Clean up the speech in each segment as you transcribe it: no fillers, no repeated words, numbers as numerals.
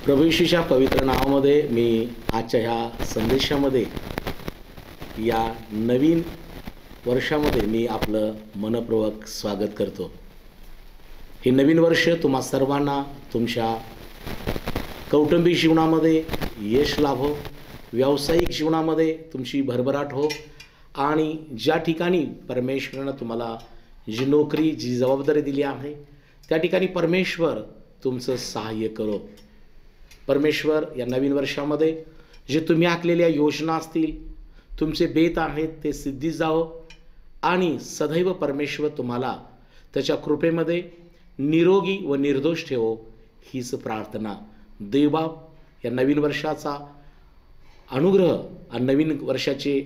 प्रभू येशूच्या पवित्र नावामध्ये मी आजच्या ह्या संदेशामध्ये या नवीन वर्षामध्ये मी आपलं मनपूर्वक स्वागत करतो. हे नवीन वर्ष तुम्हा सर्वांना तुमच्या कौटुंबिक जीवनामध्ये यश लाभो, व्यावसायिक जीवनामध्ये तुमची भरभराट हो आणि ज्या ठिकाणी परमेश्वरानं तुम्हाला जी नोकरी, जी जबाबदारी दिली आहे त्या ठिकाणी परमेश्वर तुमचं सहाय्य करो. परमेश्वर या नवीन वर्षामध्ये जे तुम्ही आखलेल्या योजना असतील, तुमचे बेत आहेत ते सिद्धी जावो आणि सदैव परमेश्वर तुम्हाला त्याच्या कृपेमध्ये निरोगी व निर्दोष ठेवो, हीच प्रार्थना. देवबाप या नवीन वर्षाचा अनुग्रह आणि नवीन वर्षाचे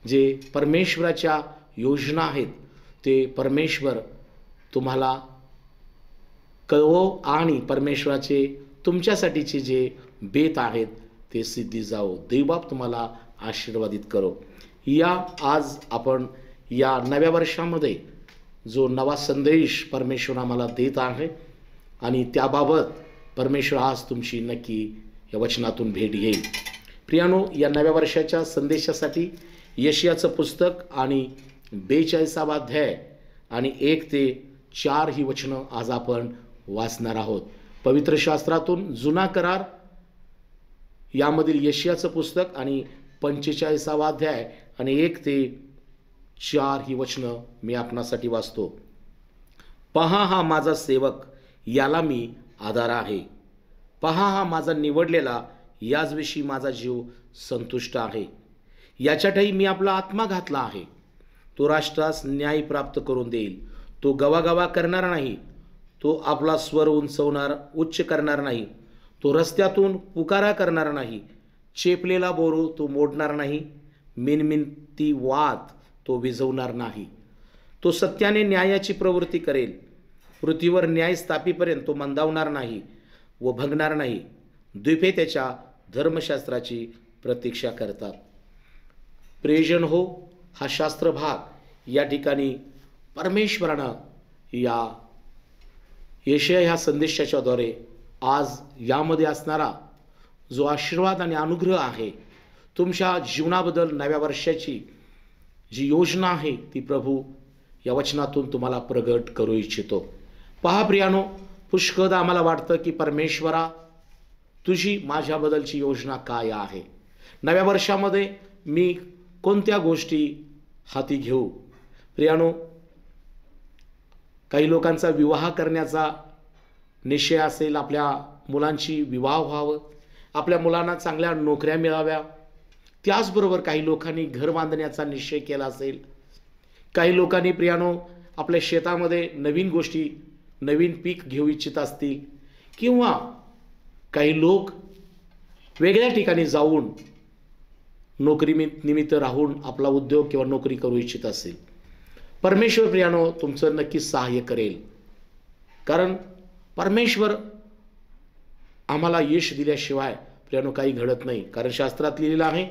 जे परमेश्वराच्या योजना आहेत ते परमेश्वर तुम्हाला कळवो आणि परमेश्वराचे तुमच्यासाठीचे जे बेत आहेत ते सिद्धी जावो. देवबाप तुम्हाला आशीर्वादित करो. आज आपण या नव्या वर्षामध्ये जो नवा संदेश परमेश्वर आम्हाला देत आहे आणि त्याबाबत परमेश्वर आज तुमची नक्की या वचनातून भेट घेईल. प्रियानो, या नव्या वर्षाच्या संदेशासाठी यशायाचं पुस्तक आणि 42 अध्याय आणि 1 ते 4 ही वचनं आज आपण वाचणार आहोत. पवित्र शास्त्रातून जुना करार यामधील यशायाचं पुस्तक आणि 45 अध्याय आणि 1 ते 4 ही वचनं मी आपणासाठी वाचतो. पहा, हा माझा सेवक, याला मी आधार आहे. पहा, हा माझा निवडलेला, याचविषयी माझा जीव संतुष्ट आहे. याच्यातही मी आपला आत्मा घातला आहे. तो राष्ट्रास न्याय प्राप्त करून देईल. तो गवागवा करणार नाही. तो आपला स्वर उच्च करणार नाही. तो रस्त्यातून पुकारा करणार नाही. चेपलेला बोरू तो मोडणार नाही. मिनमिनती वात तो विझवणार नाही. तो सत्याने न्यायाची प्रवृत्ती करेल. पृथ्वीवर न्याय स्थापीपर्यंत तो मंदावणार नाही व भंगणार नाही. द्वीपे त्याच्या धर्मशास्त्राची प्रतीक्षा करतात. प्रियजन हो, हा शास्त्र भाग या ठिकाणी परमेश्वरानं या यशाया ह्या संदेशाच्याद्वारे आज यामध्ये असणारा जो आशीर्वाद आणि अनुग्रह आहे, तुमच्या जीवनाबद्दल नव्या वर्षाची जी योजना आहे ती प्रभू या वचनातून तुम्हाला प्रगट करू इच्छितो. पहा प्रियानो, पुष्कळदा आम्हाला वाटतं की परमेश्वरा, तुझी माझ्याबद्दलची योजना काय आहे, नव्या वर्षामध्ये मी कोणत्या गोष्टी हाती घेऊ. प्रियानो, काही लोकांचा विवाह करण्याचा निश्चय असेल, आपल्या मुलांची विवाह व्हावं, आपल्या मुलांना चांगल्या नोकऱ्या मिळाव्या. त्याचबरोबर काही लोकांनी घर बांधण्याचा निश्चय केला असेल. काही लोकांनी प्रियानो आपल्या शेतामध्ये नवीन गोष्टी, नवीन पीक घेऊ इच्छित असतील, किंवा काही लोक वेगळ्या ठिकाणी जाऊन नोकरी निमित्त राहून आपला उद्योग किंवा नोकरी करू इच्छित असेल. परमेश्वर प्रियानो तुमचं नक्कीच सहाय्य करेल, कारण परमेश्वर आम्हाला यश दिल्याशिवाय प्रियानो काही घडत नाही. कारण शास्त्रात लिहिलेलं आहे,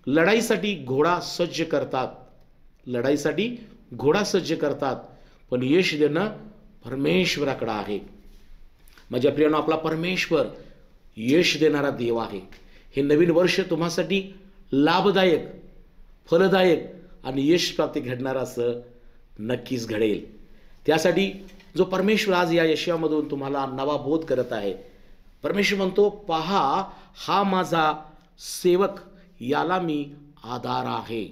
लढाईसाठी घोडा सज्ज करतात, लढाईसाठी घोडा सज्ज करतात, पण यश देणं परमेश्वराकडे आहे. माझ्या प्रियानो, आपला परमेश्वर यश देणारा देव आहे. हे नवीन वर्ष तुम्हासाठी लाभदायक, फलदायक आणि यश प्राप्ती घडणारा असं नक्कीच घडेल. त्यासाठी जो परमेश्वर आज या यशामधून तुम्हाला नवा बोध करत आहे, परमेश्वर म्हणतो, पहा, हा माझा सेवक, याला मी आधार आहे.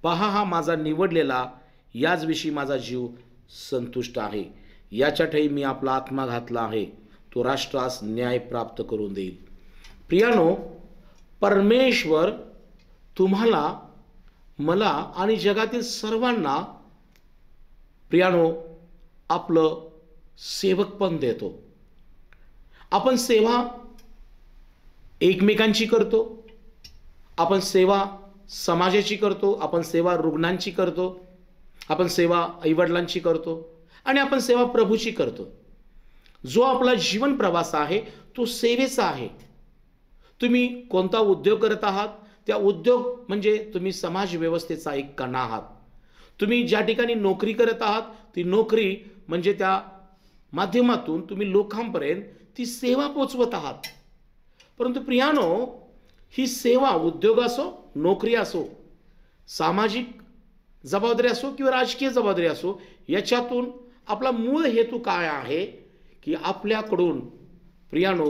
पहा, हा माझा निवडलेला, याचविषयी माझा जीव संतुष्ट आहे. याच्यातही मी आपला आत्मा घातला आहे. तो राष्ट्रास न्याय प्राप्त करून देईल. प्रियानो, परमेश्वर तुम्हाला, मला आणि जगातील सर्वांना प्रियानो आपलं सेवक पण देतो. आपण सेवा एकमेकांची करतो, आपण सेवा समाजाची करतो, आपण सेवा रुग्णांची करतो, आपण सेवा आईवडिलांची करतो आणि आपण सेवा प्रभूची करतो. जो आपला जीवन प्रवास आहे तो सेवेचा आहे. तुम्ही कोणता उद्योग करत आहात, त्या उद्योग म्हणजे तुम्ही समाज व्यवस्थेचा एक कणा आहात. तुम्ही ज्या ठिकाणी नोकरी करत आहात ती नोकरी म्हणजे त्या माध्यमातून तुम्ही लोकांपर्यंत ती सेवा पोचवत आहात. परंतु प्रियानो, ही सेवा उद्योग असो, नोकरी असो, सामाजिक जबाबदारी असो किंवा राजकीय जबाबदारी असो, याच्यातून आपला मूळ हेतू काय आहे की आपल्याकडून प्रियानो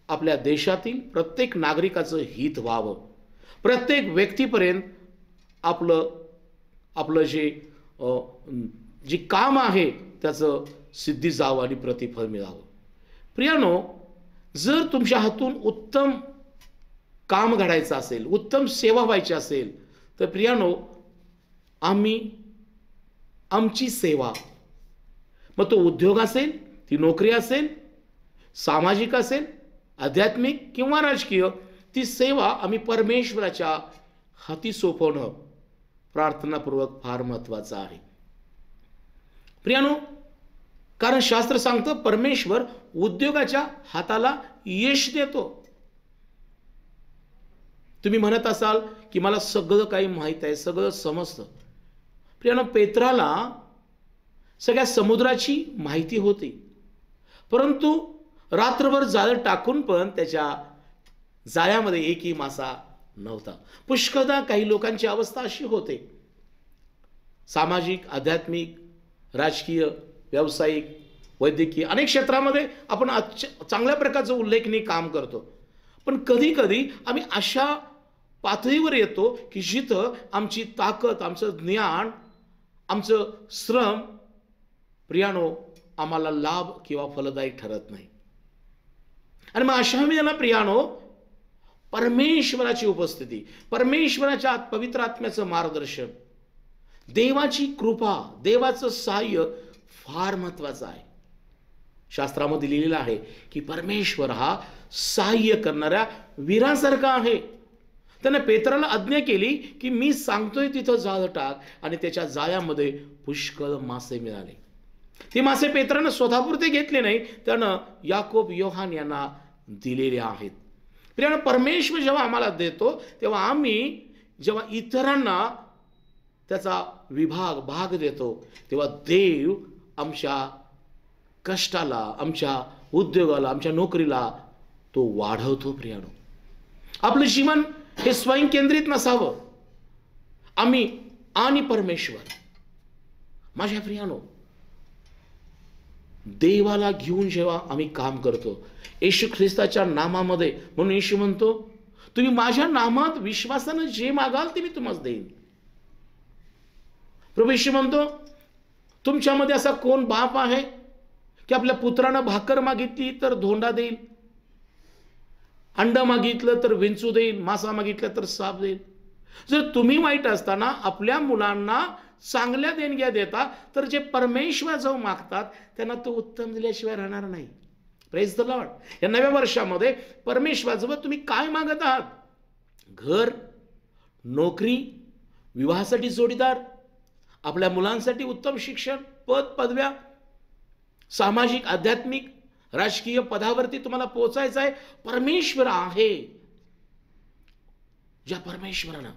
आपल्या देशातील प्रत्येक नागरिकाचं हित व्हावं, प्रत्येक व्यक्तीपर्यंत आपलं आपलं जे काम आहे त्याचं सिद्धी जावं आणि प्रतिफळ मिळावं. प्रियानो, जर तुमच्या हातून उत्तम काम घडायचं असेल, उत्तम सेवा व्हायची असेल, तर प्रियानो, आमची सेवा, मग तो उद्योग असेल, ती नोकरी असेल, सामाजिक असेल, आध्यात्मिक किंवा राजकीय, ती सेवा आम्ही परमेश्वराच्या हाती सोपवणं प्रार्थनापूर्वक फार महत्वाचं आहे. प्रियानो, कारण शास्त्र सांगतं परमेश्वर उद्योगाच्या हाताला यश देतो. तुम्ही म्हणत असाल की मला सगळं काही माहीत आहे, सगळं समजतं. प्रियानो, पेत्राला सगळ्या समुद्राची माहिती होती, परंतु रात्रभर जाळं टाकून पण त्याच्या जाळ्यामध्ये एकही मासा नव्हता. पुष्कळदा काही लोकांची अवस्था अशी होते, सामाजिक, आध्यात्मिक, राजकीय, व्यावसायिक, वैद्यकीय अनेक क्षेत्रामध्ये आपण चांगल्या प्रकारचं उल्लेखनीय काम करतो, पण कधी कधी आम्ही अशा पातळीवर येतो की जिथं आमची ताकद, आमचं ज्ञान, आमचं श्रम प्रियानो आम्हाला लाभ किंवा फलदायक ठरत नाही. आणि मग अशा वेळेला प्रियानो, परमेश्वराची उपस्थिती, परमेश्वराच्या पवित्र आत्म्याचं मार्गदर्शन, देवाची कृपा, देवाचं सहाय्य फार महत्वाचं आहे. शास्त्रामध्ये लिहिलेलं आहे की परमेश्वर हा सहाय्य करणाऱ्या वीरासारखा आहे. त्याने पेत्राला आज्ञा केली की मी सांगतोय तिथं जाळं टाक, आणि त्याच्या जाळ्यामध्ये पुष्कळ मासे मिळाले. ते मासे पेत्रानं स्वतःपुरते घेतले नाही, त्यानं याकोब, योहान यांना दिलेले आहेत. प्रियानो, परमेश्वर जेव्हा आम्हाला देतो तेव्हा आम्ही जेव्हा इतरांना त्याचा भाग देतो, तेव्हा देव आमच्या कष्टाला, आमच्या उद्योगाला, आमच्या नोकरीला तो वाढवतो. प्रियानो, आपलं जीवन हे स्वयंकेंद्रित नसावं. आम्ही आणि परमेश्वर. माझ्या प्रियानो, देवाला घेऊन जेव्हा आम्ही काम करतो येशू ख्रिस्ताच्या नामामध्ये, म्हणून येशू म्हणतो तुम्ही माझ्या नामात विश्वासानं जे मागाल ते मी तुम्हाला देईन. प्रभू येशू म्हणतो तुमच्यामध्ये असा कोण बाप आहे की आपल्या पुत्रानं भाकर मागितली तर धोंडा देईल, अंड मागितलं तर विंचू देईल, मासा मागितलं तर साप देईल. जर तुम्ही वाईट असताना आपल्या मुलांना चांगल्या देणग्या देता, तर जे परमेश्वर जो मागतात त्यांना तो उत्तम दिल्याशिवाय राहणार नाही. Praise the Lord. या नव्या वर्षामध्ये परमेश्वराजवळ तुम्ही काय मागत आहात? घर, नोकरी, विवाहासाठी जोडीदार, आपल्या मुलांसाठी उत्तम शिक्षण, पद पदव्या, सामाजिक, आध्यात्मिक, राजकीय पदावरती तुम्हाला पोहोचायचं आहे. परमेश्वर आहे, ज्या परमेश्वरानं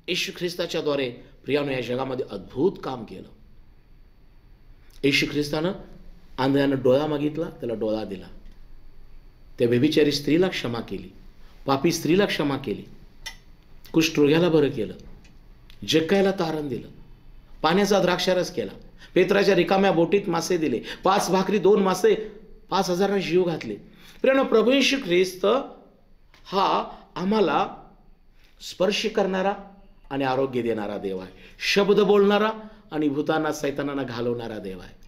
येशू ख्रिस्ताच्या द्वारे प्रियानो या जगामध्ये अद्भुत काम केलं. येशू ख्रिस्तानं आंधळ्यानं डोळा मागितला, त्याला डोळा दिला. त्या व्यभिचारी स्त्रीला क्षमा केली, पापी स्त्रीला क्षमा केली, कुष्ठरोग्याला बरं केलं, जक्कायला तारण दिलं, पाण्याचा द्राक्षारस केला, पेत्राच्या रिकाम्या बोटीत मासे दिले, 5 भाकरी 2 मासे 5,000 जीव घातले. प्रियानो, प्रभू येशू ख्रिस्त हा आम्हाला स्पर्श करणारा आणि आरोग्य देणारा देव आहे, शब्द बोलणारा आणि भूतांना सैतानांना घालवणारा देव आहे.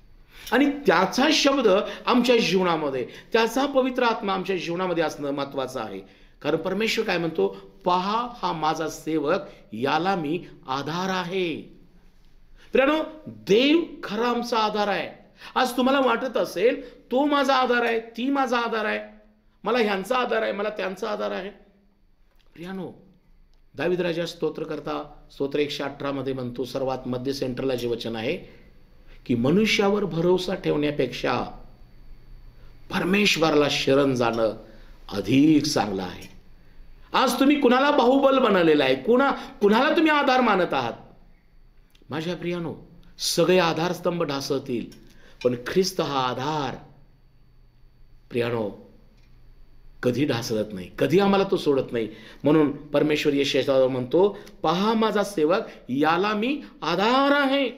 आणि त्याचा शब्द आमच्या जीवनामध्ये, त्याचा पवित्र आत्मा आमच्या जीवनामध्ये असणं महत्वाचं आहे. कारण परमेश्वर काय म्हणतो? पहा, हा माझा सेवक, याला मी आधार आहे. प्रियानो, देव खरा आमचा आधार आहे. आज तुम्हाला वाटत असेल तो माझा आधार आहे, ती माझा आधार आहे, मला ह्यांचा आधार आहे, मला त्यांचा आधार आहे. प्रियानो, दावीद राजा स्तोत्रकर्ता स्तोत्र 118 मध्ये म्हणतो, सर्वात मध्य सेंटरला जे वचन आहे की मनुष्यावर भरोसा ठेवण्यापेक्षा परमेश्वराला शरण जाणं अधिक चांगलं आहे. आज तुम्ही कुणाला बाहुबल बनवलेला आहे, कुणाला तुम्ही आधार मानत आहात? माझ्या प्रियानो, सगळे आधारस्तंभ ढासळतील, पण ख्रिस्त हा आधार प्रियानो कधी ढासळत नाही, कधी आम्हाला तो सोडत नाही. म्हणून परमेश्वर यशाच्यावर म्हणतो, पहा माझा सेवक, याला मी आधार आहे.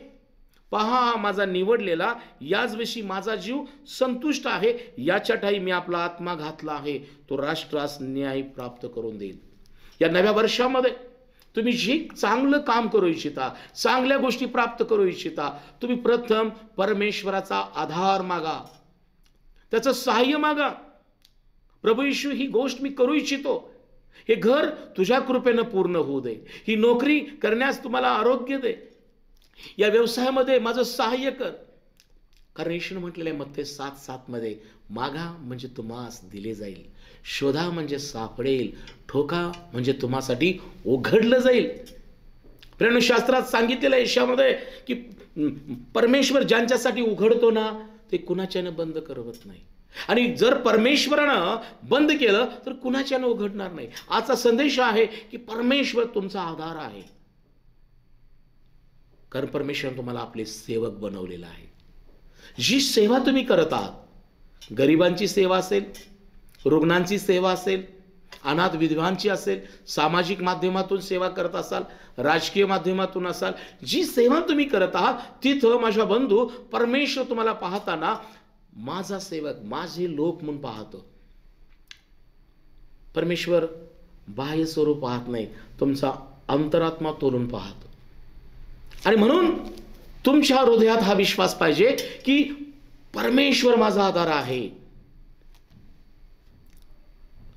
पहा माझा निवडलेला, याचविषयी माझा जीव संतुष्ट आहे. याच्या ठाई मी आपला आत्मा घातला आहे. तो राष्ट्रास न्याय प्राप्त करून देईल. या नव्या वर्षामध्ये तुम्ही जे चांगलं काम करू इच्छिता, चांगल्या गोष्टी प्राप्त करू इच्छिता, तुम्ही प्रथम परमेश्वराचा आधार मागा, त्याचं सहाय्य मागा. प्रभू येशू, ही गोष्ट मी करू इच्छितो, हे घर तुझ्या कृपेनं पूर्ण होऊ दे, ही नोकरी करण्यास तुम्हाला आरोग्य दे, या व्यवसायामध्ये माझं सहाय्य कर. कारण येशूने म्हटलेलं आहे मत्ते 7:7 मध्ये, मागा म्हणजे तुम्हास दिले जाईल, शोधा म्हणजे सापडेल, ठोका म्हणजे तुम्हासाठी उघडलं जाईल. प्रेरणा शास्त्रात सांगितलेलं आहे यशामध्ये की परमेश्वर ज्यांच्यासाठी उघडतो ना, ते कुणाच्यानं बंद करवत नाही. आणि जर परमेश्वरानं बंद केलं तर कुणाच्यानं उघडणार नाही. आजचा संदेश आहे की परमेश्वर तुमचा आधार आहे. कारण परमेश्वरानं तुम्हाला आपले सेवक बनवलेलं आहे. जी सेवा तुम्ही करत आहात, गरिबांची सेवा असेल, रुग्णांची सेवा असेल, अनाथ विधवांची असेल, सामाजिक माध्यमातून सेवा करत असाल, राजकीय माध्यमातून असाल, जी सेवा तुम्ही करत आहात तिथं माझा बंधू, परमेश्वर तुम्हाला पाहताना माझा सेवक, माझे लोक म्हणून पाहतो. परमेश्वर बाह्य स्वरूप पाहत नाही, तुमचा अंतरात्मा तोलून पाहतो. आणि म्हणून तुमच्या हृदयात हा विश्वास पाहिजे की परमेश्वर माझा आधार आहे,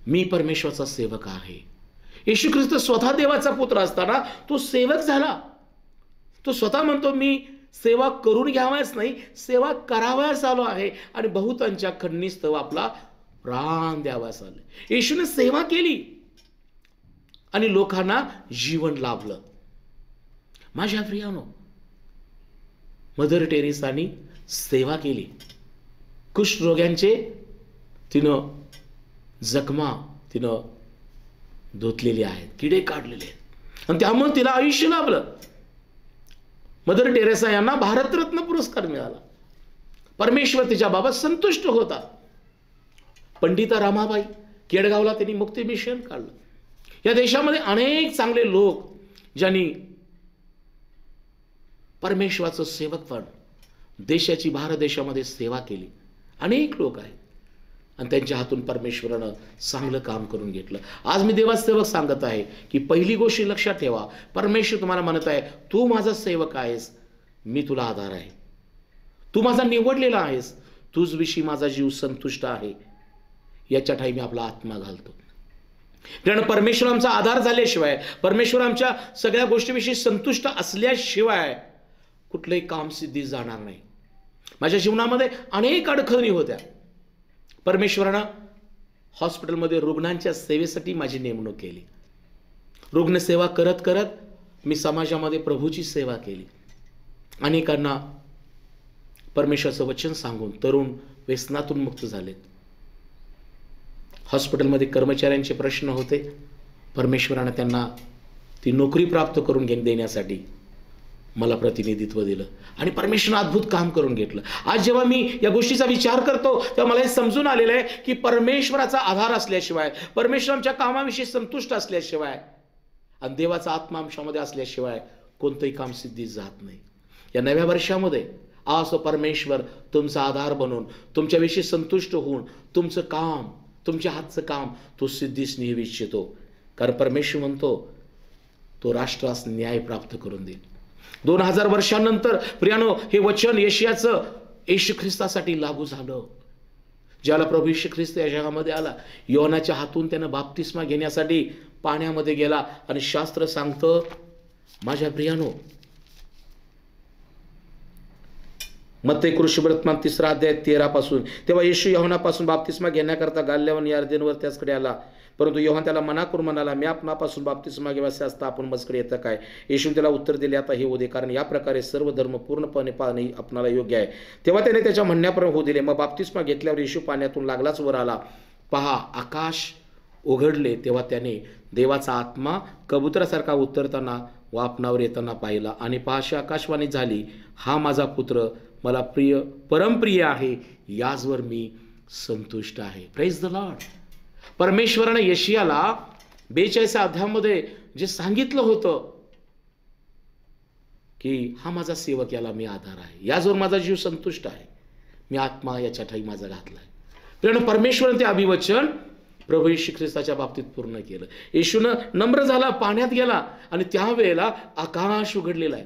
मी परमेश्वराचा सेवक आहे. येशू ख्रिस्त स्वतः देवाचा पुत्र असताना तो सेवक झाला. तो स्वतः म्हणतो, मी सेवा करून घ्यावयास नाही, सेवा करावयास आलो आहे आणि बहुतांच्या खंडणीस्तव आपला प्राण द्यावयास आले. येशूने सेवा केली आणि लोकांना जीवन लाभलं. माझ्या प्रियानो, मदर टेरेसानी सेवा केली. कुष्ठरोग्यांचे तिनं जखमा तिनं धुतलेली आहेत, किडे काढलेले आहेत आणि त्यामुळे तिला आयुष्य लाभलं. मदर टेरेसा यांना भारतरत्न पुरस्कार मिळाला. परमेश्वर तिच्याबाबत संतुष्ट होता. पंडिता रामाबाई, केडगावला त्यांनी मुक्ती मिशन काढलं. या देशामध्ये अनेक चांगले लोक ज्यांनी परमेश्वराचं सेवकपण, देशाची, भारत देशामध्ये सेवा केली, अनेक लोक आहेत आणि त्यांच्या हातून परमेश्वरानं चांगलं काम करून घेतलं. आज मी देवाचा सेवक सांगत आहे की पहिली गोष्ट लक्षात ठेवा, परमेश्वर तुम्हाला म्हणत आहे, तू माझा सेवक आहेस, मी तुला आधार आहे, तू माझा निवडलेला आहेस, तुझ विषयी माझा जीव संतुष्ट आहे. याच्या ठाई मी आपला आत्मा घालतो. कारण परमेश्वर आमचा आधार झाल्याशिवाय, परमेश्वर आमच्या सगळ्या गोष्टीविषयी संतुष्ट असल्याशिवाय कुठलंही काम सिद्धीस जाणार नाही. माझ्या जीवनामध्ये अनेक अडचणी होत्या. परमेश्वरानं हॉस्पिटलमध्ये रुग्णांच्या सेवेसाठी माझी नेमणूक केली. रुग्णसेवा करत करत मी समाजामध्ये प्रभूची सेवा केली. अनेकांना परमेश्वराचं वचन सांगून तरुण व्यसनातून मुक्त झालेत. हॉस्पिटलमध्ये कर्मचाऱ्यांचे प्रश्न होते, परमेश्वरानं त्यांना ती नोकरी प्राप्त करून देण्यासाठी मला प्रतिनिधित्व दिलं आणि परमेश्वरानं अद्भुत काम करून घेतलं. आज जेव्हा मी या गोष्टीचा विचार करतो तेव्हा मला हे समजून आलेलं आहे की परमेश्वराचा आधार असल्याशिवाय, परमेश्वर आमच्या कामाविषयी संतुष्ट असल्याशिवाय आणि देवाचा आत्मा आमच्यामध्ये असल्याशिवाय कोणतंही काम सिद्धीस जात नाही. या नव्या वर्षामध्ये आज परमेश्वर तुमचा आधार बनून, तुमच्याविषयी संतुष्ट होऊन तुमचं काम, तुमच्या हातचं काम तो सिद्धीस नेऊ इच्छितो. कारण परमेश्वर म्हणतो, तो राष्ट्रास न्याय प्राप्त करून देईल. 2000 वर्षांनंतर प्रियानो, हे वचन यशाचं येशू ख्रिस्तासाठी लागू झालं. ज्याला प्रभू येशू ख्रिस्त या जगामध्ये आला, योहानाच्या हातून त्यानं बाप्तिस्मा घेण्यासाठी पाण्यामध्ये गेला आणि शास्त्र सांगतं, माझ्या प्रियानो, मत्ते कृष्णवर्तमान 3 अध्याय 13 पासून, तेव्हा येशू योहानापासून बाप्तिस्मा घेण्याकरता गालिलेहून यरदेनवर त्याचकडे आला. परंतु योहान त्याला मना करून म्हणाला, मी आपणापासून बाप्तिस्मा घ्यावासे असता आपण माझकडे येतं काय? येशूने त्याला उत्तर दिले, आता हे होऊ दे, कारण या प्रकारे सर्व धर्म पूर्णपणे पाहणे आपणाला योग्य आहे. तेव्हा त्याने त्याच्या म्हणण्यापर्यंत होऊ दिले. मग बाप्तिस्मा घेतल्यावर येशू पाण्यातून लागलाच वर आला. पहा, आकाश उघडले, तेव्हा त्याने देवाचा आत्मा कबुतरासारखा उतरताना व आपणावर येताना पाहिला. आणि पहाशी आकाशवाणी झाली, हा माझा पुत्र मला प्रिय, परमप्रिय आहे, याचवर मी संतुष्ट आहे. Praise the Lord. परमेश्वराने यशियाला 42 अध्यायामध्ये जे सांगितलं होतं की हा माझा सेवक, याला मी आधार आहे, याजवळ माझा जीव संतुष्ट आहे, मी आत्मा याच्या ठाई माझा घातलाय. कारण परमेश्वराने ते अभिवचन प्रभू येशू ख्रिस्ताच्या बाबतीत पूर्ण केलं. येशूनं नम्र झाला, पाण्यात गेला आणि त्यावेळेला आकाश उघडलेला आहे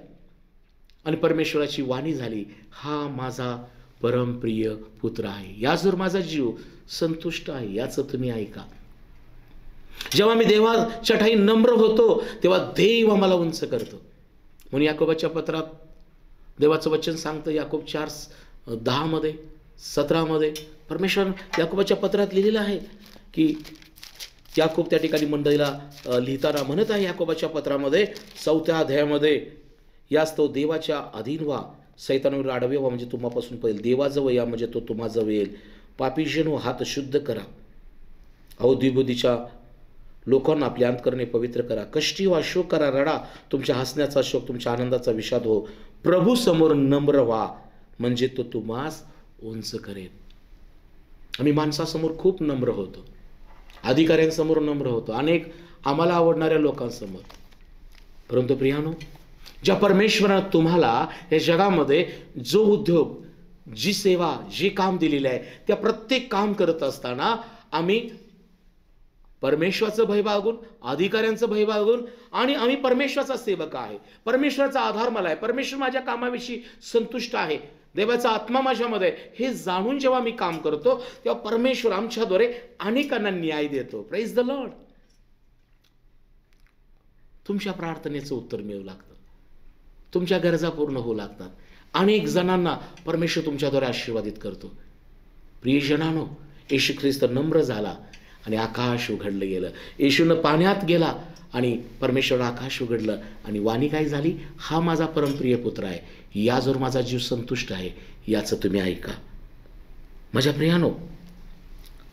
आणि परमेश्वराची वाणी झाली, हा माझा परमप्रिय पुत्र आहे, याजवळ माझा जीव संतुष्ट आहे, याचं तुम्ही ऐका. जेव्हा मी देवाच्या ठाई नम्र होतो तेव्हा देव आम्हाला उंच करतो. म्हणून याकोबाच्या पत्रात देवाचं वचन सांगतं, याकोब 4:10 17 परमेश्वर याकोबाच्या पत्रात लिहिलेलं आहे की याकोब त्या ठिकाणी मंडळीला लिहिताना म्हणत आहे याकोबाच्या पत्रामध्ये 4थ्या अध्यायामध्ये, यास्तव देवाच्या अधीन व्हा, सैतानावर आडवे व्हा म्हणजे तुम्हापासून पळेल, देवाजवळ या म्हणजे तो तुम्हाजवळ येईल, पापीजनो हात शुद्ध करा, अवधीबुद्धीच्या लोकांना आपले अंतकरणे पवित्र करा, कष्टी व्हा, शोक करा, रडा, तुमच्या हसण्याचा शोक तुमच्या आनंदाचा विषाद हो, प्रभू समोर नम्र व्हा म्हणजे तो तुम्हास उंच करेल. आम्ही माणसासमोर खूप नम्र होतो, अधिकाऱ्यांसमोर नम्र होतो, अनेक आम्हाला आवडणाऱ्या लोकांसमोर. परंतु प्रियानो, ज्या परमेश्वरानं तुम्हाला या जगामध्ये जो उद्योग, जी सेवा, जे काम दिलेलं आहे, त्या प्रत्येक काम करत असताना आम्ही परमेश्वराचं भय बाळगून, अधिकाऱ्यांचं भय बाळगून, आणि आम्ही परमेश्वराचा सेवक आहे, परमेश्वराचा आधार मला आहे, परमेश्वर माझ्या कामाविषयी संतुष्ट आहे, देवाचा आत्मा माझ्यामध्ये, हे जाणून जेव्हा मी काम करतो तेव्हा परमेश्वर आमच्याद्वारे अनेकांना न्याय देतो. Praise the Lord. तुमच्या प्रार्थनेचं उत्तर मिळू लागतं, तुमच्या गरजा पूर्ण होऊ लागतात, अनेक जणांना परमेश्वर तुमच्याद्वारे आशीर्वादित करतो. प्रियजनांनो, येशू ख्रिस्त नम्र झाला आणि आकाश उघडलं गेलं. येशूनं पाण्यात गेला आणि परमेश्वर आकाश उघडलं आणि वाणी काय झाली, हा माझा परमप्रिय पुत्र आहे, याजवळ माझा जीव संतुष्ट आहे, याचं तुम्ही ऐका. माझ्या प्रियानो,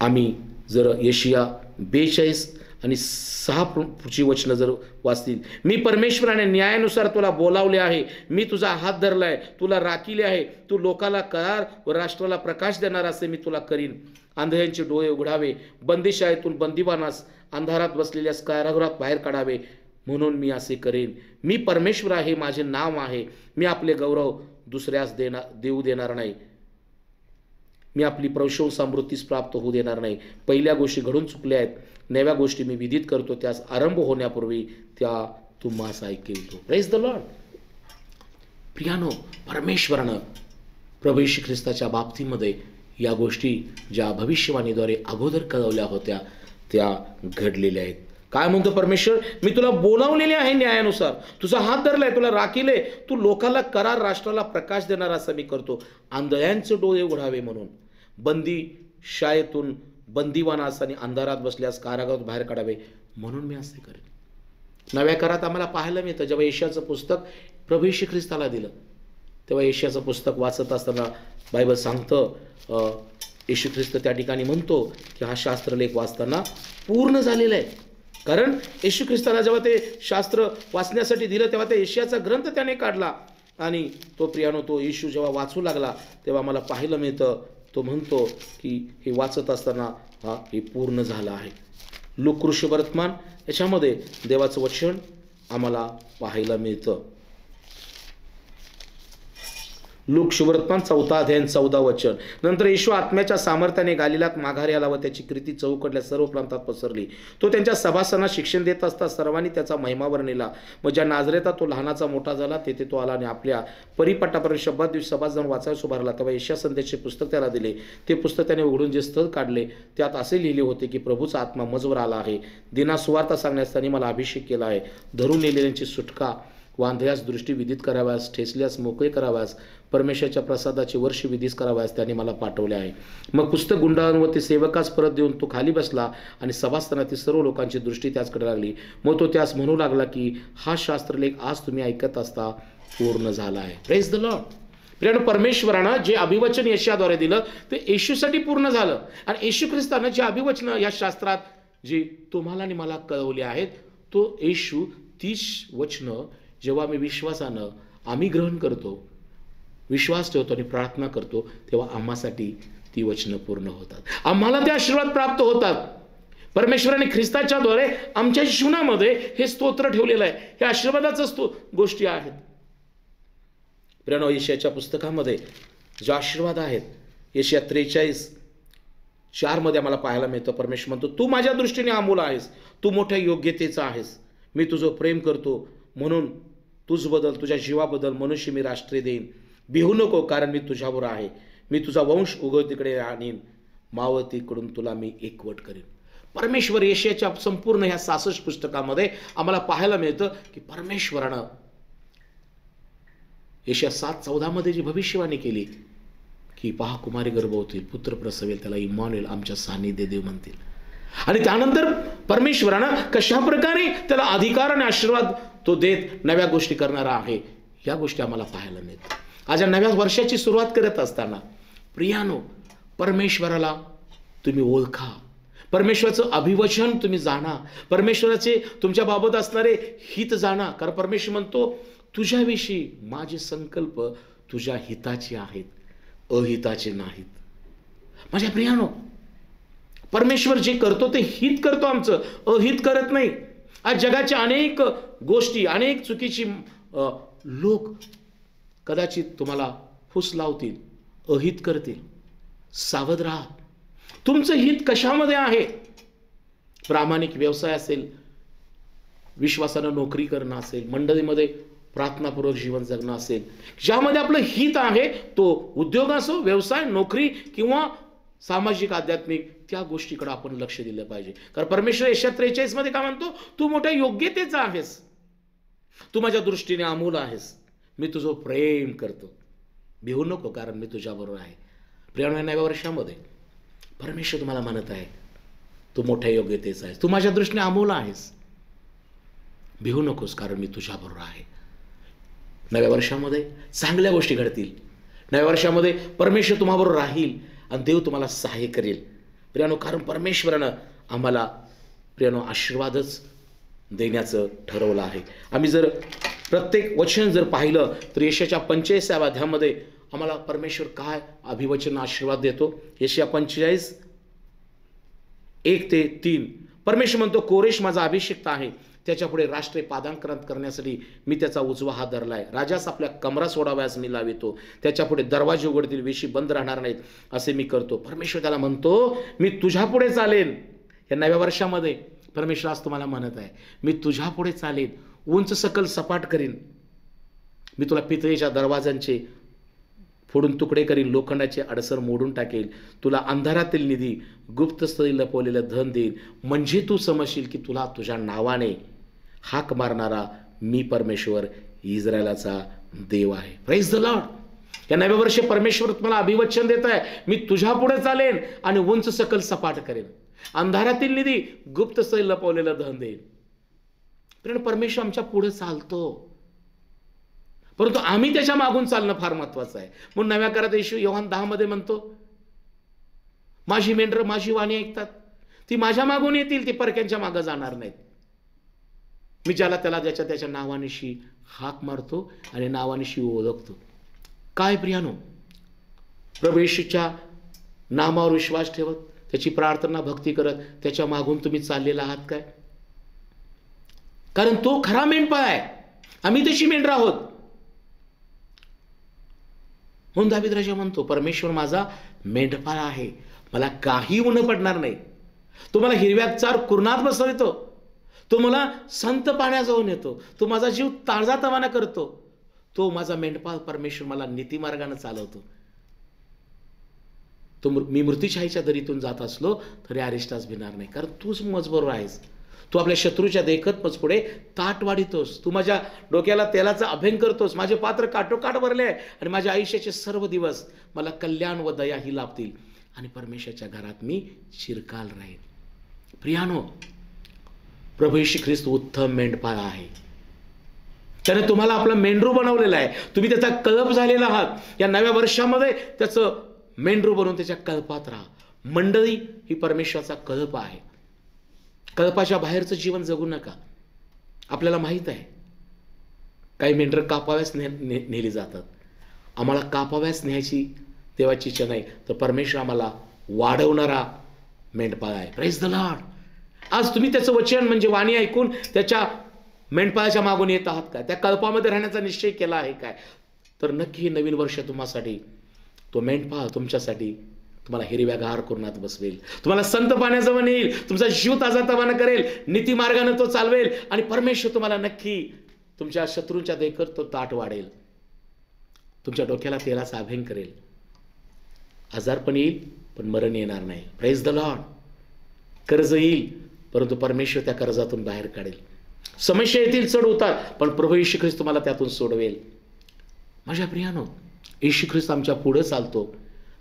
आम्ही जर यशिया 42 आणि 6 पुढची वचनं जर वाचतील, मी परमेश्वराने न्यायानुसार तुला बोलावले आहे, मी तुझा हात धरलाय, तुला राखीले आहे, तू लोकाला करार व राष्ट्राला प्रकाश देणार असे मी तुला करीन, आंधळ्यांचे डोळे उघडावे, बंदिशाळेतून बंदिवानास, अंधारात बसलेल्यास कारागृहात बाहेर काढावे, म्हणून मी असे करेन. मी परमेश्वर आहे, माझे नाव आहे, मी आपले गौरव दुसऱ्यास देऊ देणार नाही, मी आपली प्रशंसा मृत्यूस प्राप्त होऊ देणार नाही. पहिल्या गोष्टी घडून चुकल्या आहेत, नव्या गोष्टी मी विदित करतो, त्यास आरंभ होण्यापूर्वी त्या तुम्हास ऐकवितो. Praise the Lord. प्रियानो, परमेश्वरानं प्रभू येशू ख्रिस्ताच्या बाबतीमध्ये या गोष्टी ज्या भविष्यवाणीद्वारे अगोदर कळवल्या होत्या त्या घडलेल्या आहेत. काय म्हणतो परमेश्वर, मी तुला बोलावलेले आहे न्यायानुसार, तुझा हात धरलाय, तुला राखीले, तू लोकाला करार, राष्ट्राला प्रकाश देणार असं मी करतो, आंधळ्यांचे डोळे उघडावे म्हणून, बंदी शाळेतून बंदिवानास आणि अंधारात बसल्यास कारागृहात बाहेर काढावे म्हणून मी असे करेन. नव्या करारात आम्हाला पाहायला मिळतं, जेव्हा यशाचं पुस्तक प्रभू येशू ख्रिस्ताला दिलं तेव्हा यशाचं पुस्तक वाचत असताना बायबल सांगतं, येशू ख्रिस्त त्या ठिकाणी म्हणतो की हा शास्त्रलेख वाचताना पूर्ण झालेला आहे. कारण येशू ख्रिस्ताला जेव्हा ते शास्त्र वाचण्यासाठी दिलं तेव्हा त्या यशाचा ग्रंथ त्याने काढला आणि तो प्रियानो, तो येशू जेव्हा वाचू लागला तेव्हा मला पाहायला मिळतं, तो म्हणतो की हे वाचत असताना हे पूर्ण झालं आहे. लूक कृष्णवर्तमान याच्यामध्ये देवाचं वचन आम्हाला पाहायला मिळतं. लूक शुभवर्तमान 4 अध्याय 14 वचन. नंतर येशू आत्म्याच्या सामर्थ्याने गालिलात माघारी आला व त्याची कीर्ती चहूकडल्या सर्व प्रांतात पसरली. तो त्यांच्या सभासदांना शिक्षण देत असता सर्वांनी त्याचा महिमा वर्णिला. मग ज्या नाझरेतात तो लहानाचा मोठा झाला तेथे तो आला आणि आपल्या परिपटापर्यंत शब्दात दिवशी सभासदांना वाचायला उभारला. तेव्हा यशया संदेशचे पुस्तक त्याला दिले. ते पुस्तक त्याने उघडून जे स्थळ काढले त्यात असे लिहिले होते की प्रभूचा आत्मा मजवर आला आहे. दिना सुवार्ता सांगण्यास त्यांनी मला अभिषेक केला आहे. धरून नेलेल्यांची सुटका, वांधळ्यास दृष्टी विदित कराव्यास, ठेचल्यास मोकळे कराव्यास, परमेश्वराच्या प्रसादाचे वर्ष विधीस कराव्यास त्यांनी मला पाठवले आहे. मग पुस्तक गुंडाळून ते सेवकास परत देऊन तो खाली बसला आणि सभासदांतील सर्व लोकांची दृष्टी त्याचकडे लागली. मग तो त्यास म्हणू लागला की हा शास्त्रलेख आज तुम्ही ऐकत असता पूर्ण झाला आहे. Praise the Lord. प्रिय परमेश्वरानं जे अभिवचन यशाद्वारे दिलं ते येशूसाठी पूर्ण झालं आणि येशू ख्रिस्तानं जे अभिवचन या शास्त्रात जी तुम्हाला आणि मला कळवली आहेत तो येशू तीच वचनं जेव्हा आम्ही विश्वासानं आम्ही ग्रहण करतो, विश्वास ठेवतो आणि प्रार्थना करतो तेव्हा आम्हासाठी ती वचनं पूर्ण होतात, आम्हाला ते आशीर्वाद प्राप्त होतात. परमेश्वराने ख्रिस्ताच्याद्वारे आमच्या जीवनामध्ये हे स्तोत्र ठेवलेलं आहे. हे आशीर्वादाचंच गोष्टी आहेत. प्रियानो, यशाच्या पुस्तकामध्ये जो आशीर्वाद आहेत, यशया 43:4 मध्ये आम्हाला पाहायला मिळतं. परमेश्वर म्हणतो, तू माझ्या दृष्टीने अमूल्य आहेस, तू मोठ्या योग्यतेचा आहेस, मी तुझं प्रेम करतो, म्हणून तुझ्या जीवाबद्दल मनुष्य मी राष्ट्रे देईन. भिवू नको, कारण मी तुझ्यावर आहे. मी तुझा वंश उगवतीकडे आणीन, मावळतीकडून तुला मी एकवट करेन. परमेश्वर यशाच्या संपूर्ण ह्या 66 पुस्तकामध्ये आम्हाला पाहायला मिळतं की परमेश्वरानं यशया 7:14 मध्ये जी भविष्यवाणी केली की पहा, कुमारी गर्भ होतील, पुत्र प्रसवेल, त्याला इम्मानुएल, आमच्या सान्निध्य देव म्हणतील. आणि त्यानंतर परमेश्वरानं कशा प्रकारे त्याला अधिकार आणि आशीर्वाद तो देत नव्या गोष्टी करणारा आहे, या गोष्टी आम्हाला पाहायला मिळतात. आज या नव्या वर्षाची सुरुवात करत असताना प्रियानो, परमेश्वराला तुम्ही ओळखा, परमेश्वराचं अभिवचन तुम्ही जाणा, परमेश्वराचे तुमच्या बाबत असणारे हित जाणा. कारण परमेश्वर म्हणतो, तुझ्याविषयी माझे संकल्प तुझ्या हिताचे आहेत, अहिताचे नाहीत. माझ्या प्रियानो, परमेश्वर जे करतो ते हित करतो, आमचं अहित करत नाही. आज जगाच्या अनेक गोष्टी, अनेक चुकीची लोक कदाचित तुम्हाला फुस लावतील, अहित करतील. सावध राहा. तुमचं हित कशामध्ये आहे? प्रामाणिक व्यवसाय असेल, विश्वासानं नोकरी करणं असेल, मंडळीमध्ये प्रार्थनापूर्वक जीवन जगणं असेल, ज्यामध्ये आपलं हित आहे, तो उद्योग असो, व्यवसाय, नोकरी किंवा सामाजिक आध्यात्मिक, त्या गोष्टीकडे आपण लक्ष दिलं पाहिजे. कारण परमेश्वर यशया 43 मध्ये काय म्हणतो, तू मोठ्या योग्यतेचा आहेस, तू माझ्या दृष्टीने अमूल्य आहेस, मी तुझं प्रेम करतो, भिवू नको, कारण मी तुझ्याबरोबर आहे. प्रियानो, नव्या वर्षामध्ये परमेश्वर तुम्हाला म्हणत आहे, तू मोठ्या योग्यतेचा आहेस, तू माझ्या दृष्टीने अमूल्य आहेस, भिवू नकोस, कारण मी तुझ्याबरोबर आहे. नव्या वर्षामध्ये चांगल्या गोष्टी घडतील. नव्या वर्षामध्ये परमेश्वर तुम्हाबरोबर राहील आणि देव तुम्हाला सहाय्य करेल. प्रियानो, कारण परमेश्वरानं आम्हाला प्रियानो आशीर्वादच देण्याचं ठरवलं आहे. आम्ही जर प्रत्येक वचन जर पाहिलं तर यशाच्या 45व्या अध्यायामध्ये आम्हाला परमेश्वर काय अभिवचन आशीर्वाद देतो. यशया 45:1-3 परमेश्वर म्हणतो, कोरेश माझा अभिषिक्त आहे, त्याच्यापुढे राष्ट्रे पादांकरण करण्यासाठी मी त्याचा उजवा हात धरलाय. राजास आपल्या कमरा सोडाव्यास मी लावितो, त्याच्यापुढे दरवाजे उघडतील, वेशी बंद राहणार नाहीत, असे मी करतो. परमेश्वर त्याला म्हणतो, मी तुझ्यापुढे चालेन. या नव्या वर्षामध्ये परमेश्वर आज तुम्हाला म्हणत आहे, मी तुझ्यापुढे चालेन, उंच सकल सपाट करीन, मी तुला पितळेच्या दरवाजांचे फोडून तुकडे करीन, लोखंडाचे अडसर मोडून टाकेल, तुला अंधारातील निधी, गुप्त स्थळी लपवलेलं धन देईल, म्हणजे तू समजशील की तुला तुझ्या नावाने हाक मारणारा मी परमेश्वर इस्रायलाचा देव आहे. Praise the Lord. या नव्या वर्षी परमेश्वर तुम्हाला अभिवचन देत आहे, मी तुझ्या पुढे चालेन आणि उंच सकल सपाट करेन, अंधारातील निधी, गुप्त स्थळी लपवलेलं धन देईल. परमेश्वर आमच्या पुढे चालतो, परंतु आम्ही त्याच्या मागून चालणं फार महत्वाचं आहे. म्हणून नव्या करारात येशू योहान 10 मध्ये म्हणतो, माझी मेंढरं माझी वाणी ऐकतात, ती माझ्या मागून येतील, ती परक्यांच्या मागं जाणार नाहीत. मी ज्याला त्याला त्याच्या नावानिशी हाक मारतो आणि नावानिशी ओळखतो. काय प्रियानो, प्रभू येशूच्या नामावर विश्वास ठेवत, त्याची प्रार्थना भक्ती करत त्याच्या मागून तुम्ही चाललेला आहात काय? कारण तो खरा मेंढपाळ आहे, आम्ही त्याची मेंढरं आहोत. म्हणून दावीद राजा म्हणतो, परमेश्वर माझा मेंढपाळ आहे, मला काही उणं पडणार नाही. तो मला हिरव्याचार कुरणात बसवतो, तो मला संत पाण्याजवळ नेतो, तो माझा जीव ताजातवाना करतो, तो माझा मेंढपाळ परमेश्वर मला नीतिमार्गाने चालवतो. तो मी मृत्यूशाहीच्या दरीतून जात असलो तरी अरिष्टास भिणार नाही, कारण तूच माझबरोबर आहेस. तू आपल्या शत्रूच्या देखत पुढे ताट वाढितोस, तू माझ्या डोक्याला तेलाचा अभ्यंग करतोस, माझे पात्र काठोकाठ भरले आहे आणि माझ्या आयुष्याचे सर्व दिवस मला कल्याण व दया ही लाभतील आणि परमेश्वराच्या घरात मी चिरकाल राहील. प्रियानो, प्रभू येशू ख्रिस्त उत्तम मेंढपाळ आहे. त्याने तुम्हाला आपला मेंढरू बनवलेला आहे, तुम्ही त्याचा कळप झालेला आहात. या नव्या वर्षामध्ये त्याचं मेंढरू बनवून त्याच्या कळपात राहा. मंडळी ही परमेश्वराचा कळप आहे. कळपाच्या बाहेरचं जीवन जगू नका. आपल्याला माहित आहे काही मेंढरं कापाव्यास नेली जातात. आम्हाला कापाव्यास न्यायची देवाची इच्छा नाही, तर परमेश्वर आम्हाला वाढवणारा मेंढपाळ आहे. Praise the Lord. आज तुम्ही त्याचं वचन म्हणजे वाणी ऐकून त्याच्या मेंढपाळाच्या मागून येत आहात काय? त्या कल्पामध्ये राहण्याचा निश्चय केला आहे काय? तर नक्की हे नवीन वर्ष तुम्हासाठी, तो मेंढपाळ तुमच्यासाठी तुम्हाला हिरव्यागार कुरणात बसवेल, तुम्हाला संत पाण्याजवळ नेईल, तुमचा जीव ताजातवाना करेल, नीतिमार्गाने तो चालवेल आणि परमेश्वर तुम्हाला नक्की तुमच्या शत्रूंच्या देखत तो ताट वाढेल, तुमच्या डोक्याला तेलाचा अभ्यंग करेल. आजार पण येईल पण मरण येणार नाही. Praise the Lord. कर्ज येईल परंतु परमेश्वर त्या कर्जातून बाहेर काढेल. समस्या येतील चढ उतार पण प्रभू येशू ख्रिस्त तुम्हाला त्यातून सोडवेल. माझ्या प्रियानो, येशू ख्रिस्त आमच्या पुढे चालतो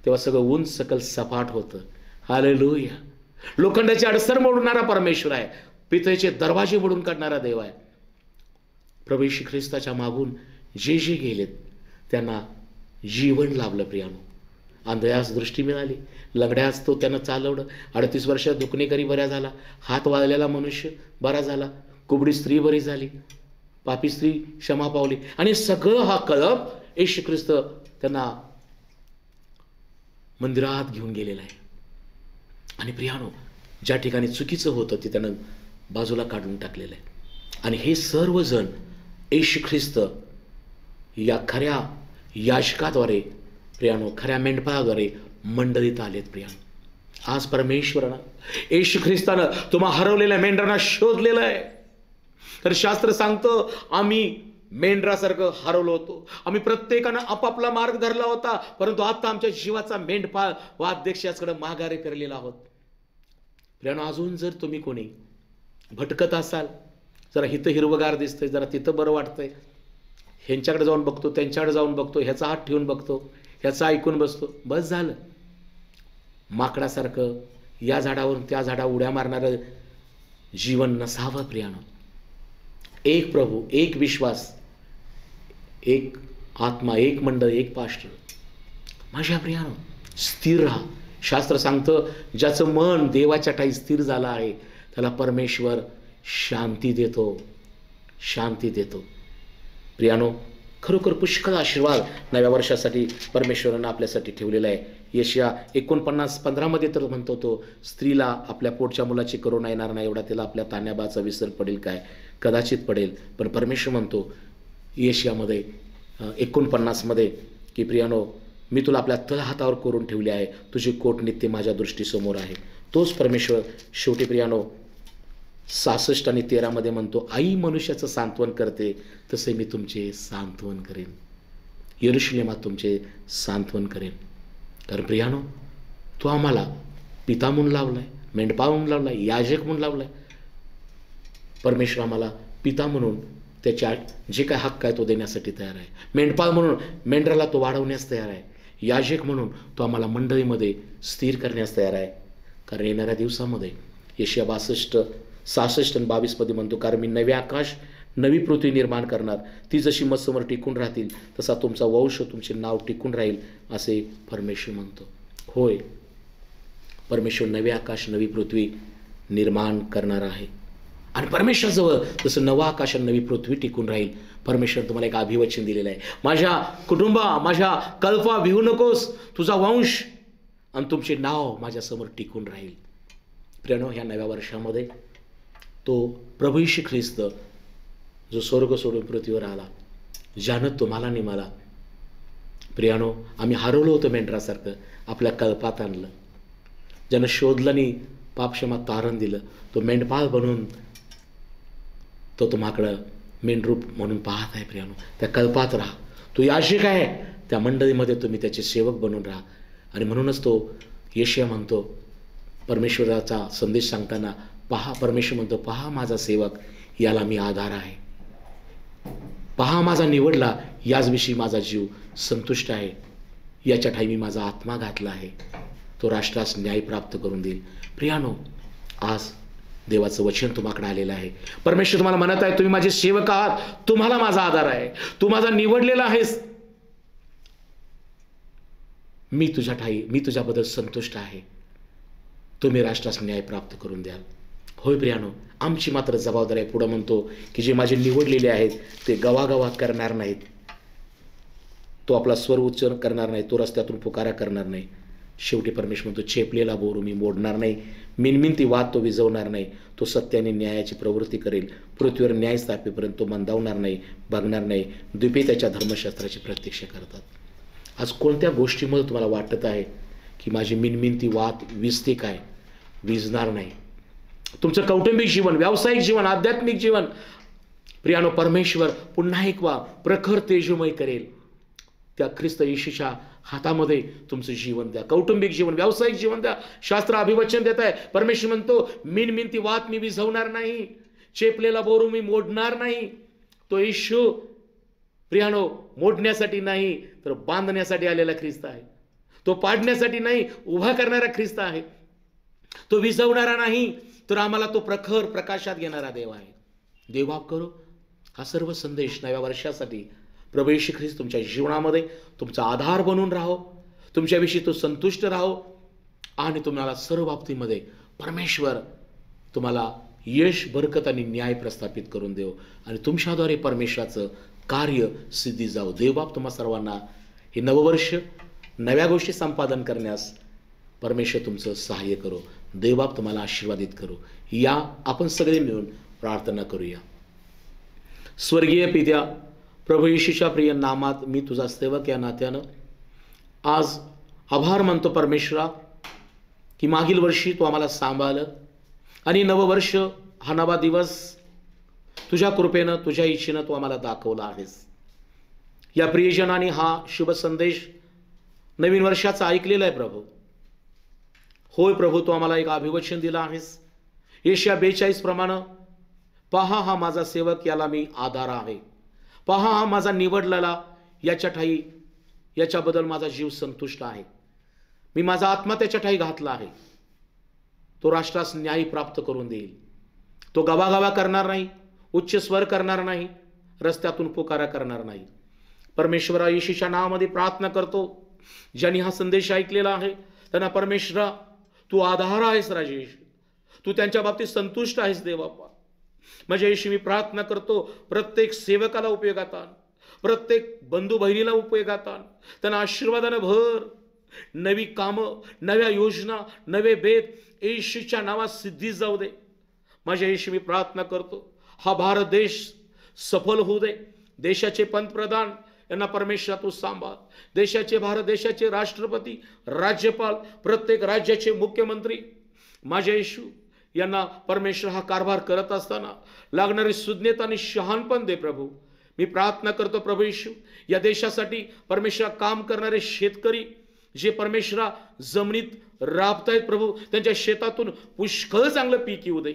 तेव्हा सगळं उंच सकल सपाट होतं. हालेलुया. लोखंडाची अडसर मोडणारा परमेश्वर आहे, पितळेचे दरवाजे मोडून काढणारा देव आहे. प्रभू येशू ख्रिस्ताच्या मागून जे जे गेलेत त्यांना जीवन लाभलं. प्रियानो, आंधळ्यास दृष्टी मिळाली, लंगड्यास तो त्यानं चालवलं, 38 वर्षात दुखणेकरी बऱ्या झाला, हात वाळलेला मनुष्य बरा झाला, कुबडी स्त्री बरी झाली, पापी स्त्री क्षमा पावली. आणि सगळं हा कळप येशू ख्रिस्त त्यांना मंदिरात घेऊन गेलेला आहे. आणि प्रियानो, ज्या ठिकाणी चुकीचं होतं ते त्यानं बाजूला काढून टाकलेलं आहे. आणि हे सर्वजण येशू ख्रिस्त या खऱ्या याजकाद्वारे, प्रियानो, खऱ्या मेंढपाळाद्वारे मंडळीत आलेत. प्रियानो, आज परमेश्वरानं, येशू ख्रिस्तानं तुम्हा हरवलेल्या मेंढरांना शोधलेलं आहे. तर शास्त्र सांगतं आम्ही मेंढरासारखं हरवलो होतो, आम्ही प्रत्येकानं आपापला मार्ग धरला होता, परंतु आता आमच्या जीवाचा मेंढपाळ व अध्यक्षाकडे माघारी करलेला आहोत. प्रियानो, अजून जर तुम्ही कोणी भटकत असाल, जरा इथं हिरवगार दिसतंय, जरा तिथं बरं वाटतंय, ह्यांच्याकडे जाऊन बघतो, त्यांच्याकडे जाऊन बघतो, ह्याचा हात ठेवून बघतो, ह्याचं ऐकून बसतो, बस झालं. माकडासारखं या झाडावरून त्या झाडावर उड्या मारणारं जीवन नसावं. प्रियानो, एक प्रभू, एक विश्वास, एक आत्मा, एक मंडळ, एक पास्टर. माझ्या प्रियानो, स्थिर राहा. शास्त्र सांगतं ज्याचं मन देवाच्या ठाई स्थिर झालं आहे त्याला परमेश्वर शांती देतो, शांती देतो. प्रियानो, खरोखर पुष्कळ आशीर्वाद नव्या वर्षासाठी परमेश्वरानं आपल्यासाठी ठेवलेला आहे. यशया 49:15 मध्ये तर म्हणतो तो, स्त्रीला आपल्या पोटच्या मुलाची करुणा येणार नाही, एवढा तिला आपल्या तान्याबाचा विसर पडेल काय? कदाचित पडेल. पण परमेश्वर म्हणतो यशयामध्ये 49 मध्ये की प्रियानो, मी तुला आपल्या तळहातावर कोरून ठेवले आहे, तुझी कोट नित्य माझ्या दृष्टीसमोर आहे. तोच परमेश्वर शेवटी प्रियानो 66 आणि 13 मध्ये म्हणतो, आई मनुष्याचं सांत्वन करते तसे मी तुमचे सांत्वन करेन, यरूशलेमात तुमचे सांत्वन करेन. कारण प्रियानो, तो आम्हाला पिता म्हणून लावलाय, मेंढपाळ म्हणून लावलाय, याजक म्हणून लावलाय. परमेश्वर आम्हाला पिता म्हणून त्याच्या जे काय हक्क आहे तो देण्यासाठी तयार आहे. मेंढपाळ म्हणून मेंढराला तो वाढवण्यास तयार आहे. याजक म्हणून तो आम्हाला मंडळीमध्ये स्थिर करण्यास तयार आहे. कारण येणाऱ्या दिवसामध्ये यशया 66 आणि 22 मध्ये म्हणतो, कारण मी नवे आकाश नवी पृथ्वी निर्माण करणार, ती जशी मत्समोर टिकून राहतील तसा तुमचा वंश, तुमचे नाव टिकून राहील, असे परमेश्वर म्हणतो. होय, परमेश्वर नवे आकाश नवी पृथ्वी निर्माण करणार आहे. आणि परमेश्वराजवळ जसं नवं आकाश आणि नवी पृथ्वी टिकून राहील, परमेश्वर तुम्हाला एक अभिवचन दिलेलं आहे, माझ्या कुटुंबा, माझ्या कल्पा भिवू नकोस, तुझा वंश आणि तुमचे नाव माझ्यासमोर टिकून राहील. प्रियानो, ह्या नव्या वर्षामध्ये तो प्रभू येशू ख्रिस्त जो स्वर्ग सोडून पृथ्वीवर आला, ज्यानं तुम्हाला आणि मला, प्रियानो, आम्ही हरवलो होतो मेंढरासारखं, आपल्या कल्पात आणलं, ज्यानं शोधलं आणि पापक्षमात तारण दिलं, तो मेंढपाळ बनून तो तुम्हाकडं मेंढरूप म्हणून पाहत आहे. प्रियानो, त्या कल्पात राहा. तो याजक आहे, त्या मंडळीमध्ये तुम्ही त्याचे सेवक बनून राहा. आणि म्हणूनच तो यशया म्हणतो, परमेश्वराचा संदेश सांगताना, पहा, परमेश्वर म्हणतो, पहा माझा सेवक, याला मी आधार आहे, पहा माझा निवडला, याचविषयी माझा जीव संतुष्ट आहे, याच्या ठाई मी माझा आत्मा घातला आहे, तो राष्ट्रास न्याय प्राप्त करून देईल. प्रियानो, आज देवाचं वचन तुम्हाकडे आलेलं आहे. परमेश्वर तुम्हाला म्हणत आहे, तुम्ही माझे सेवक आहात, तुम्हाला माझा आधार आहे, तू माझा निवडलेला आहेस, मी तुझ्या ठाई, मी तुझ्याबद्दल संतुष्ट आहे, तुम्ही राष्ट्रास न्याय प्राप्त करून द्याल. होय प्रियानो, आमची मात्र जबाबदारी आहे. पुढे म्हणतो की जे माझे निवडलेले आहेत ते गवागवा करणार नाहीत, तो आपला स्वर उच्च करणार नाही, तो रस्त्यातून पुकारा करणार नाही, शेवटी परमेश्वर म्हणतो, चेपलेला बोरू मी मोडणार नाही, मिनमिनती वाद तो विझवणार नाही. तो सत्याने न्यायाची प्रवृत्ती करेल. पृथ्वीवर न्याय स्थापेपर्यंत तो मंदावणार नाही, बघणार नाही. द्वीपे त्याच्या धर्मशास्त्राची प्रतीक्षा करतात. आज कोणत्या गोष्टीमध्ये तुम्हाला वाटत आहे की माझी मिनमिनती वाद विजते काय? विजणार नाही. तुमचं कौटुंबिक जीवन, व्यावसायिक जीवन, आध्यात्मिक जीवन, प्रियानो, परमेश्वर पुन्हा एक प्रखर तेजोमय करेल. त्या ख्रिस्त येशूच्या हातामध्ये तुमचं जीवन द्या. कौटुंबिक जीवन, व्यावसायिक जीवन द्या. शास्त्र अभिवचन देत आहे. परमेश्वर म्हणतो, मिनमिनती वाद मी विझवणार नाही, चेपलेला बोरू मी मोडणार नाही. तो येशू प्रियानो मोडण्यासाठी नाही तर बांधण्यासाठी आलेला ख्रिस्त आहे. तो पाडण्यासाठी नाही, उभा करणारा ख्रिस्त आहे. तो विझवणारा नाही तर आम्हाला तो प्रखर प्रकाशात घेणारा देव आहे. देवबाप करो हा सर्व संदेश नव्या वर्षासाठी प्रभू येशू ख्रिस्त तुमच्या जीवनामध्ये तुमचा आधार बनून राहो, तुमच्याविषयी तो संतुष्ट राहो आणि तुम्हाला सर्व बाबतीमध्ये परमेश्वर तुम्हाला यश, बरकत आणि न्याय प्रस्थापित करून देव आणि तुमच्याद्वारे परमेश्वराचं कार्य सिद्धी जाऊ. देवबाप तुम्हा सर्वांना हे नववर्ष नव्या गोष्टी संपादन करण्यास परमेश्वर तुमचं सहाय्य करो. देवबाप तुम्हाला आशीर्वादित करू. या आपण सगळे मिळून प्रार्थना करूया. स्वर्गीय पित्या, प्रभू येशूच्या प्रिय नामात मी तुझा सेवक या नात्यानं आज आभार मानतो परमेश्वरा की मागील वर्षी तू आम्हाला सांभाळलं आणि नववर्ष हा नवा दिवस तुझ्या कृपेनं, तुझ्या इच्छेनं तू आम्हाला दाखवला आहेस. या प्रियजनाने हा शुभ संदेश नवीन वर्षाचा ऐकलेला आहे प्रभू. होय प्रभू, तू आम्हाला एक अभिवचन दिलं आहेस यशाया 42 प्रमाणे, पहा हा माझा सेवक, याला मी आधार आहे. पहा हा माझा निवडलेला, याच्या ठाई याच्याबद्दल माझा जीव संतुष्ट आहे. मी माझा आत्मा त्याच्या ठाई घातला आहे. तो राष्ट्रास न्याय प्राप्त करून देईल. तो गवागवा करणार नाही, उच्च स्वर करणार नाही, रस्त्यातून पुकारा करणार नाही. परमेश्वरा येशूच्या नावामध्ये प्रार्थना करतो, ज्यांनी हा संदेश ऐकलेला आहे त्यांना परमेश्वरा तू आधार आहेस. राजेश, तू त्यांच्या बाबतीत संतुष्ट आहेस. देवापा माझ्या येशू मी प्रार्थना करतो, प्रत्येक सेवकाला उपयोगात आण, प्रत्येक बंधू बहिणीला उपयोगात आण. त्यांना आशीर्वादानं भर. नवी कामं, नव्या योजना, नवे बेत येशूच्या नावात सिद्धी जाऊ दे. माझ्या येशू मी प्रार्थना करतो, हा भारत देश सफल होऊ दे. देशाचे पंतप्रधान यांना परमेश्वर तू सांभाळ. देशाचे, भारत देशाचे राष्ट्रपती, राज्यपाल, प्रत्येक राज्याचे मुख्यमंत्री, माझ्या येशू यांना परमेश्वर हा कारभार करत असताना लागणारी सुज्ञता आणि शहाणपण दे प्रभू. मी प्रार्थना करतो प्रभू येशू, या देशासाठी परमेश्वर काम करणारे शेतकरी जे परमेश्वरा जमिनीत राबतायत प्रभू, त्यांच्या शेतातून पुष्कळ चांगलं पीक येऊ दे.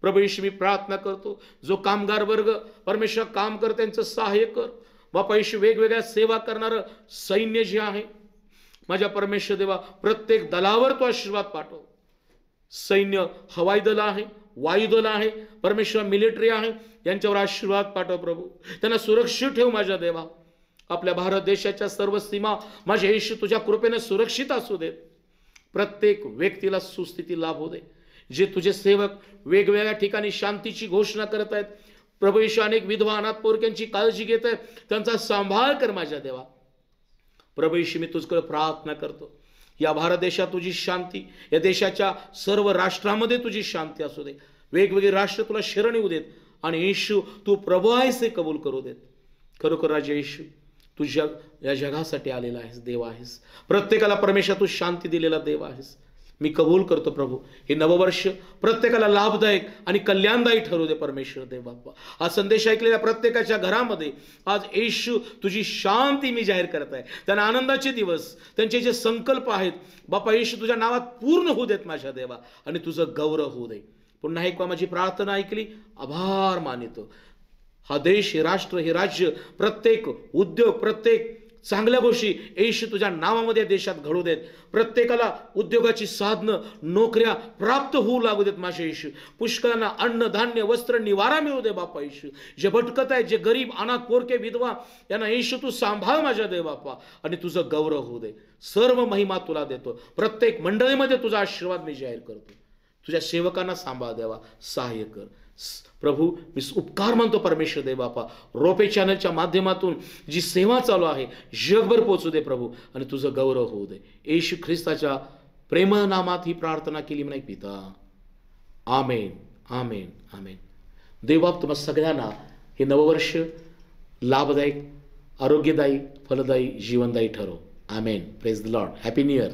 प्रभू येशू मी प्रार्थना करतो, जो कामगार वर्ग परमेश्वर काम कर त्यांचं सहाय्य कर. बापा येशू, वेगवेगळ्या सेवा करणारं सैन्य जे आहे माझ्या परमेश्वर देवा, प्रत्येक दलावर तो आशीर्वाद पाठव. सैन्य, हवाई दल आहे, वायुदल आहे, परमेश्वर मिलिटरी आहे, यांच्यावर आशीर्वाद पाठव प्रभू. त्यांना सुरक्षित ठेव माझ्या देवा. आपल्या भारत देशाच्या सर्व सीमा माझ्या येशू तुझ्या कृपेने सुरक्षित असू देत. प्रत्येक व्यक्तीला सुस्थिती लाभू दे. जे तुझे सेवक वेगवेगळ्या ठिकाणी शांतीची घोषणा करत आहेत प्रभू येशू, अनेक विधवा अनाथ पोरक्यांची काळजी घेत आहेत, त्यांचा सांभाळ कर माझ्या देवा. प्रभू येशू मी तुझ्याकडे प्रार्थना करतो, या भारत देशात तुझी शांती, या देशाच्या सर्व राष्ट्रामध्ये तुझी शांती असू दे. वेगवेगळे राष्ट्र तुला शरण येऊ देत आणि येशू तू प्रभू आहेस हे कबूल करू देत. खरोखर राजे येशू, तू या जगासाठी आलेला आहेस, देव आहेस. प्रत्येकाला परमेश्वर तू शांती दिलेला देव आहेस. मी कबूल करतो प्रभू, हे नववर्ष प्रत्येकाला लाभदायक आणि कल्याणदायी ठरू दे परमेश्वर देव बाप्पा. हा संदेश ऐकलेल्या प्रत्येकाच्या घरामध्ये आज येशू तुझी शांती मी जाहीर करत आहे. त्यांना आनंदाचे दिवस, त्यांचे जे संकल्प आहेत बाप्पा येशू तुझ्या नावात पूर्ण होऊ देत माझ्या देवा, आणि तुझं गौरव होऊ दे. पुन्हा एक माझी प्रार्थना ऐकली, आभार मानितो. हा देश, हे राष्ट्र, हे राज्य, प्रत्येक उद्योग, प्रत्येक चांगल्या गोष्टी येशू तुझ्या नावामध्ये देशात घडू देत. प्रत्येकाला उद्योगाची साधनं, नोकऱ्या प्राप्त होऊ लागू देत माझ्या येशू. पुष्कळांना अन्न, धान्य, वस्त्र, निवारा मिळू दे बापा येशू. जे भटकत आहेत, जे गरीब, अनाथ, पोरके, विधवा, यांना येशू तू सांभाळ माझ्या देव बापा, आणि तुझं गौरव होऊ दे. सर्व महिमा तुला देतो. प्रत्येक मंडळीमध्ये तुझा आशीर्वाद मी जाहीर करतो. तुझ्या सेवकांना सांभाळ देवा, सहाय्य कर. प्रभू मी उपकार मानतो परमेश्वर दे बापा, रोपे चॅनलच्या माध्यमातून जी सेवा चालू आहे जगभर पोहोचू दे प्रभू, आणि तुझं गौरव होऊ दे. येशू ख्रिस्ताच्या प्रेमनामात ही प्रार्थना केली म्हणा पिता, आमेन आमेन आमेन. देवबाप तुम्हा सगळ्यांना हे नववर्ष लाभदायक, आरोग्यदायी, फलदायी, जीवनदायी ठरो. आमेन. Praise the Lord. Happy new year.